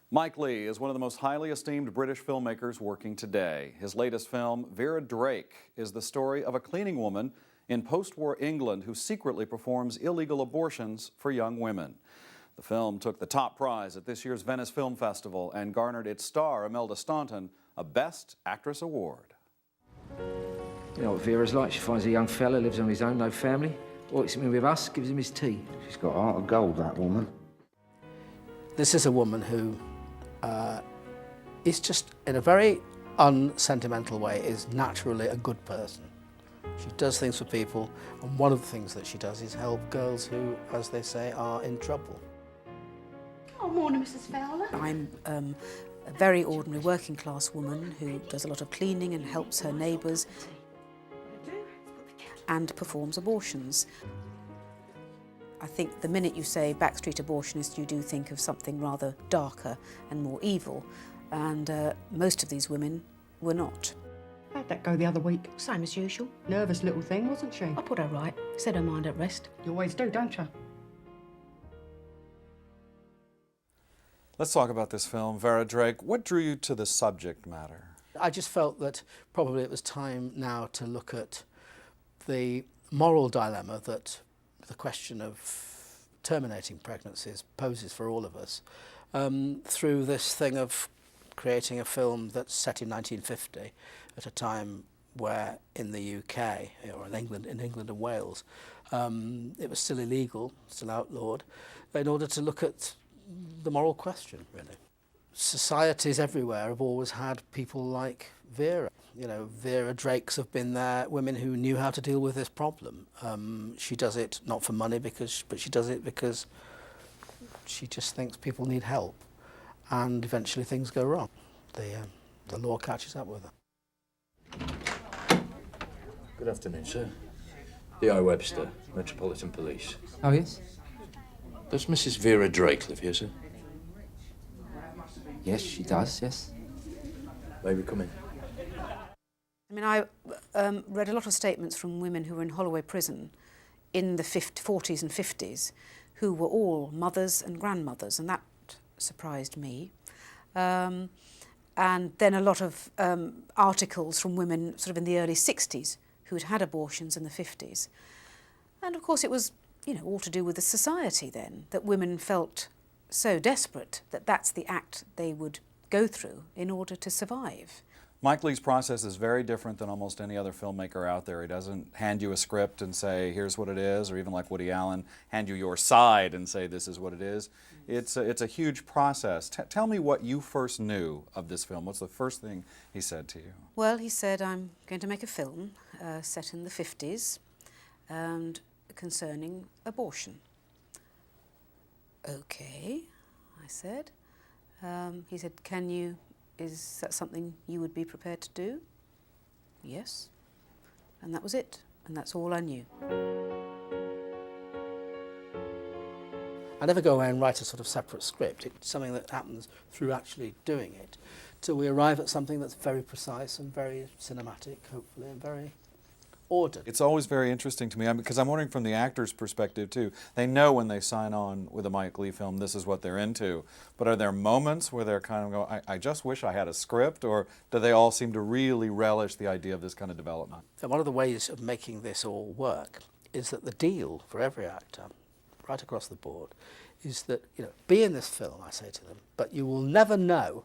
Mike Leigh is one of the most highly esteemed British filmmakers working today. His latest film, Vera Drake, is the story of a cleaning woman in post-war England who secretly performs illegal abortions for young women. The film took the top prize at this year's Venice Film Festival and garnered its star, Imelda Staunton, a Best Actress award. You know what Vera's like? She finds a young fella, lives on his own, no family, walks him in with us, gives him his tea. She's got a heart of gold, that woman. This is a woman who is just, in a very unsentimental way, is naturally a good person. She does things for people, and one of the things that she does is help girls who, as they say, are in trouble. Oh, morning, Mrs. Fowler. I'm a very ordinary working class woman who does a lot of cleaning and helps her neighbours and performs abortions. I think the minute you say backstreet abortionist, you do think of something rather darker and more evil, and most of these women were not. How'd that go the other week? Same as usual. Nervous little thing, wasn't she? I put her right, set her mind at rest. You always do, don't you? Let's talk about this film, Vera Drake. What drew you to the subject matter? I just felt that probably it was time now to look at the moral dilemma that the question of terminating pregnancies poses for all of us through this thing of creating a film that's set in 1950 at a time where in the UK or in England and Wales it was still illegal, still outlawed, in order to look at the moral question, really. Societies everywhere have always had people like Vera. You know, Vera Drakes have been there, women who knew how to deal with this problem. She does it not for money, but she does it because she just thinks people need help, and eventually things go wrong. The law catches up with her. Good afternoon, sir. D.I. Webster, Metropolitan Police. Oh, yes? Does Mrs. Vera Drake live here, sir? Yes, she does, yes. May we come in? I mean, I read a lot of statements from women who were in Holloway prison in the 40s and 50s who were all mothers and grandmothers, and that surprised me. And then a lot of articles from women sort of in the early 60s who'd had abortions in the 50s. And of course it was, you know, all to do with the society then, that women felt so desperate that that's the act they would go through in order to survive. Mike Leigh's process is very different than almost any other filmmaker out there. He doesn't hand you a script and say, here's what it is, or even like Woody Allen, hand you your side and say, this is what it is. It's a huge process. Tell me what you first knew of this film. What's the first thing he said to you? Well, he said, I'm going to make a film set in the 50s and concerning abortion. Okay, I said. He said, is that something you would be prepared to do? Yes. And that was it. And that's all I knew. I never go away and write a sort of separate script. It's something that happens through actually doing it, till we arrive at something that's very precise and very cinematic, hopefully, and very ordered. It's always very interesting to me, because I'm wondering from the actor's perspective too. They know when they sign on with a Mike Leigh film, this is what they're into. But are there moments where they're kind of going, I just wish I had a script, or do they all seem to really relish the idea of this kind of development? And one of the ways of making this all work is that the deal for every actor, right across the board, is that, you know, be in this film, I say to them, but you will never know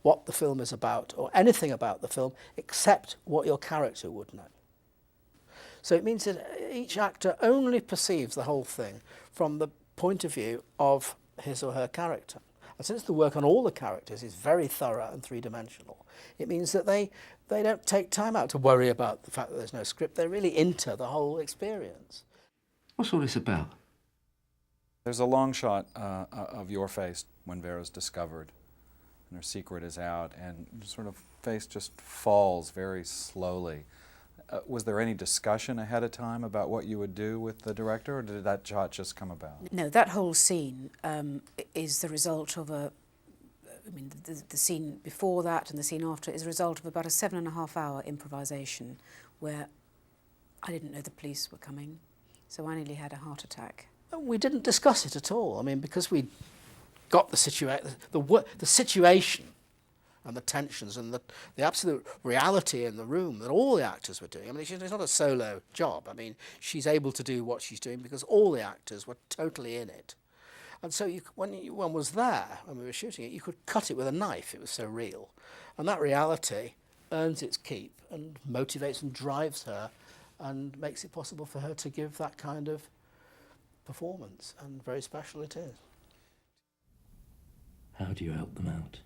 what the film is about or anything about the film except what your character would know. So it means that each actor only perceives the whole thing from the point of view of his or her character. And since the work on all the characters is very thorough and three-dimensional, it means that they don't take time out to worry about the fact that there's no script. They're really into the whole experience. What's all this about? There's a long shot of your face when Vera's discovered and her secret is out, and sort of face just falls very slowly. Was there any discussion ahead of time about what you would do with the director, or did that shot just come about? No, that whole scene is the result of the scene before that and the scene after is a result of about a 7.5-hour improvisation where I didn't know the police were coming, so I nearly had a heart attack. We didn't discuss it at all. I mean, because we got the situation and the tensions and the absolute reality in the room that all the actors were doing. I mean, it's not a solo job. I mean, she's able to do what she's doing because all the actors were totally in it. And so when one was there, when we were shooting it, you could cut it with a knife. It was so real. And that reality earns its keep and motivates and drives her and makes it possible for her to give that kind of performance. And very special it is. How do you help them out?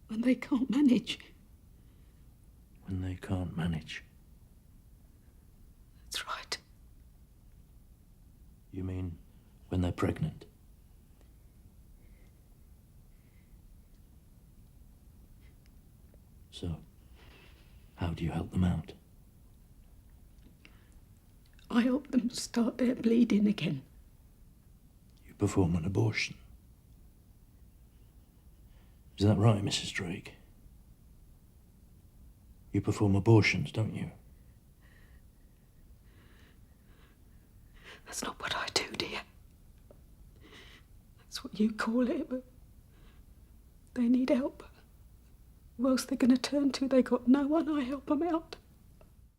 When they can't manage. When they can't manage? That's right. You mean when they're pregnant? So, how do you help them out? I help them start their bleeding again. You perform an abortion. Is that right, Mrs. Drake? You perform abortions, don't you? That's not what I do, dear. That's what you call it, but they need help. Who else they're going to turn to? They got no one. I help them out.